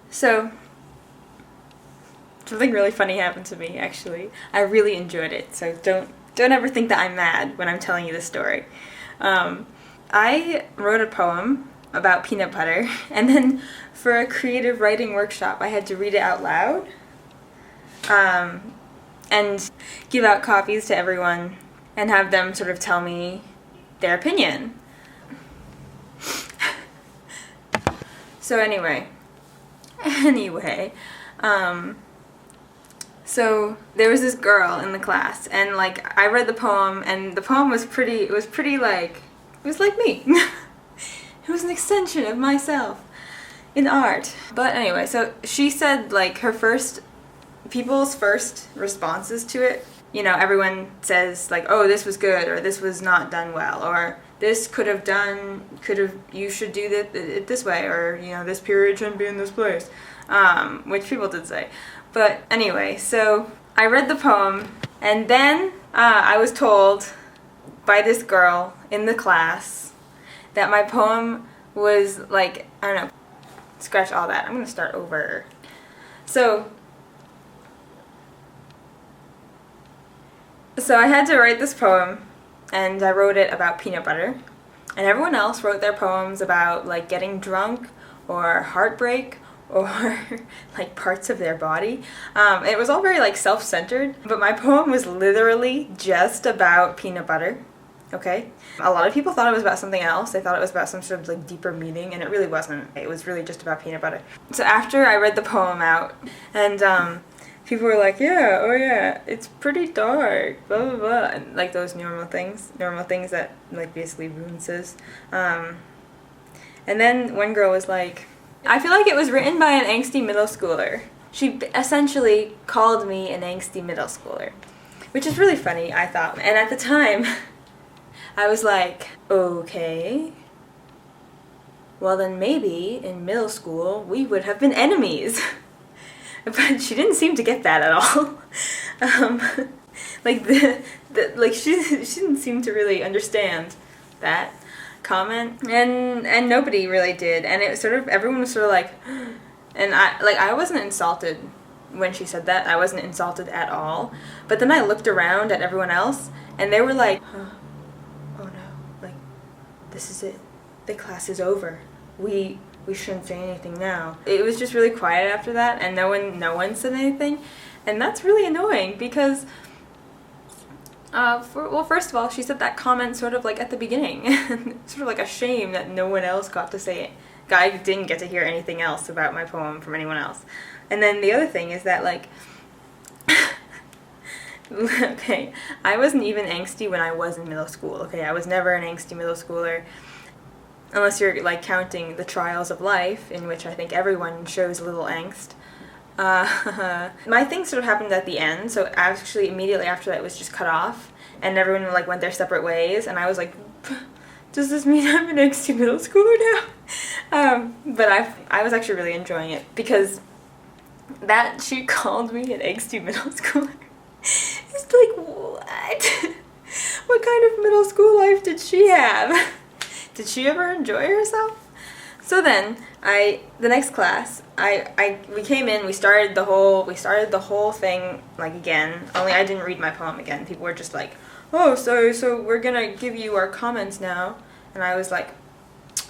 So, something really funny happened to me, actually. I really enjoyed it, so don't ever think that I'm mad when I'm telling you this story. I wrote a poem about peanut butter, and then for a creative writing workshop, I had to read it out loud, and give out copies to everyone, and have them sort of tell me their opinion. So anyway, so there was this girl in the class, and like I read the poem, and the poem was pretty. It was like me. It was an extension of myself in art. But anyway, so she said like people's first responses to it. You know, everyone says like, "Oh, this was good," or "This was not done well," or "This you should do it this way," or you know, "This period shouldn't be in this place," which people did say. But anyway, so I read the poem, and then I was told by this girl in the class that my poem was like, I don't know, scratch all that. I'm gonna start over. So I had to write this poem, and I wrote it about peanut butter, and everyone else wrote their poems about like getting drunk or heartbreak or like parts of their body. It was all very like self-centered, but my poem was literally just about peanut butter. Okay? A lot of people thought it was about something else. They thought it was about some sort of like deeper meaning, and it really wasn't. It was really just about peanut butter. So after I read the poem out, and people were like, "Yeah, oh yeah, it's pretty dark, blah blah blah," and like those normal things that like basically Boone says. And then one girl was like, "I feel like it was written by an angsty middle schooler." She essentially called me an angsty middle schooler, which is really funny, I thought. And at the time, I was like, okay, well then maybe in middle school we would have been enemies. But she didn't seem to get that at all. She didn't seem to really understand that comment, and nobody really did. And it sort of, everyone was sort of like, and I wasn't insulted when she said that. I wasn't insulted at all. But then I looked around at everyone else, and they were like, oh no, like this is it. The class is over. We shouldn't say anything now. It was just really quiet after that, and no one said anything, and that's really annoying because, first of all, she said that comment sort of like at the beginning, sort of like a shame that no one else got to say it. I didn't get to hear anything else about my poem from anyone else. And then the other thing is that like, okay, I wasn't even angsty when I was in middle school. Okay, I was never an angsty middle schooler. Unless you're like counting the trials of life, in which I think everyone shows a little angst. My thing sort of happened at the end, so actually immediately after that it was just cut off, and everyone like went their separate ways, and I was like, does this mean I'm an angsty middle schooler now? But I was actually really enjoying it, because that she called me an angsty middle schooler. It's like, what? What kind of middle school life did she have? Did she ever enjoy herself? So then, the next class, we came in, we started the whole thing like again. Only I didn't read my poem again. People were just like, "Oh, so we're gonna give you our comments now," and I was like,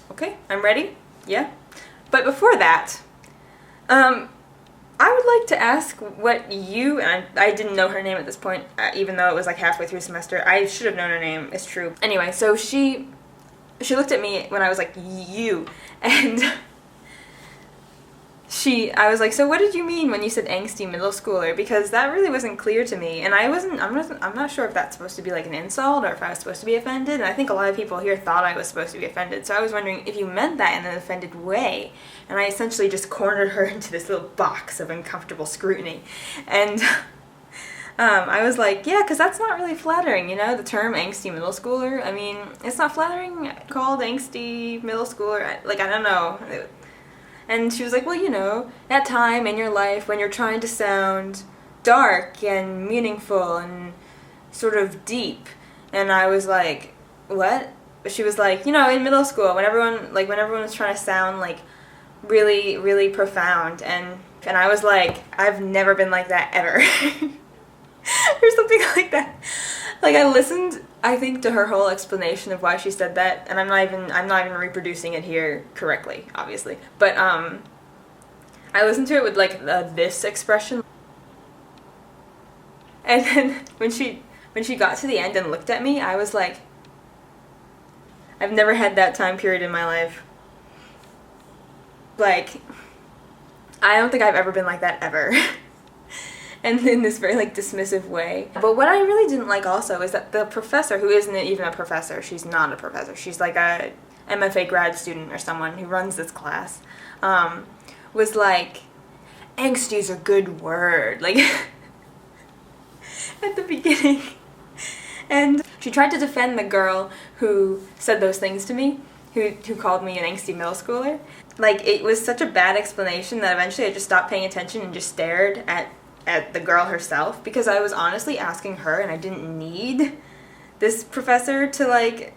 "Okay, I'm ready. Yeah." But before that, I would like to ask what you, and I didn't know her name at this point, even though it was like halfway through the semester. I should have known her name. It's true. Anyway, so she looked at me when I was like, "You," and I was like, "So what did you mean when you said angsty middle schooler?" Because that really wasn't clear to me, and I'm not sure if that's supposed to be like an insult or if I was supposed to be offended, and I think a lot of people here thought I was supposed to be offended, so I was wondering if you meant that in an offended way, and I essentially just cornered her into this little box of uncomfortable scrutiny, and I was like, yeah, because that's not really flattering, you know, the term angsty middle schooler. I mean, it's not flattering called angsty middle schooler. Like, I don't know. And she was like, well, you know, that time in your life when you're trying to sound dark and meaningful and sort of deep. And I was like, what? She was like, you know, in middle school, when everyone was trying to sound like really, really profound, and I was like, I've never been like that ever. Or something like that. Like, I listened, I think, to her whole explanation of why she said that, and I'm not even reproducing it here correctly, obviously. But I listened to it with like this expression. And then when she got to the end and looked at me, I was like, I've never had that time period in my life. Like, I don't think I've ever been like that ever. And in this very like dismissive way. But what I really didn't like also is that the professor, who isn't even a professor, she's not a professor, she's like a MFA grad student or someone who runs this class, was like, angsty's a good word, like, at the beginning. And she tried to defend the girl who said those things to me, who called me an angsty middle schooler. Like, it was such a bad explanation that eventually I just stopped paying attention and just stared at the girl herself, because I was honestly asking her, and I didn't need this professor to, like,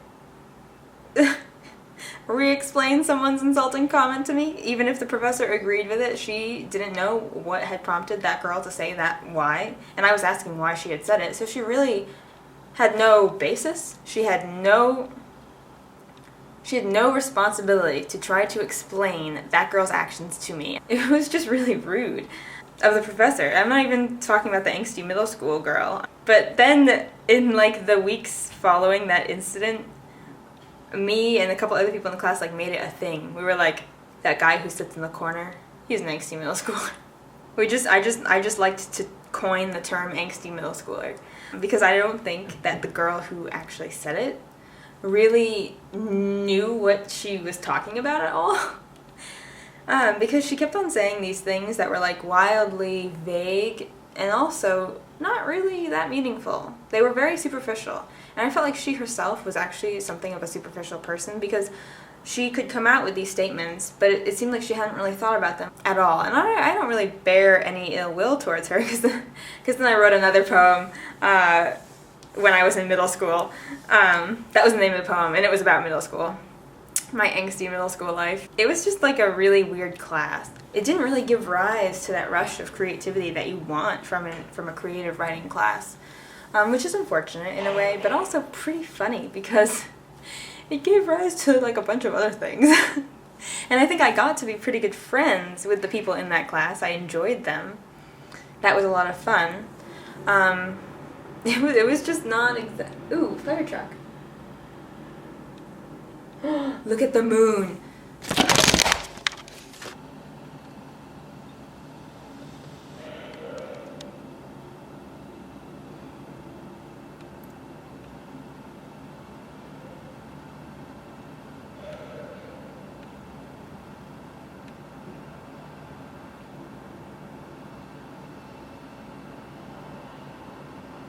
re-explain someone's insulting comment to me. Even if the professor agreed with it, she didn't know what had prompted that girl to say that, why, and I was asking why she had said it, so she really had no basis. She had no responsibility to try to explain that girl's actions to me. It was just really rude of the professor. I'm not even talking about the angsty middle school girl. But then, in like the weeks following that incident, me and a couple other people in the class like made it a thing. We were like, that guy who sits in the corner, he's an angsty middle schooler. I just liked to coin the term angsty middle schooler, because I don't think that the girl who actually said it really knew what she was talking about at all. Because she kept on saying these things that were like wildly vague and also not really that meaningful. They were very superficial. And I felt like she herself was actually something of a superficial person, because she could come out with these statements, but it seemed like she hadn't really thought about them at all. And I don't really bear any ill will towards her, because then I wrote another poem when I was in middle school. That was the name of the poem, and it was about middle school. My angsty middle school life. It was just like a really weird class. It didn't really give rise to that rush of creativity that you want from a creative writing class, which is unfortunate in a way, but also pretty funny, because it gave rise to like a bunch of other things. And I think I got to be pretty good friends with the people in that class. I enjoyed them. That was a lot of fun. It was just not exact. Ooh, fire truck. Look at the moon.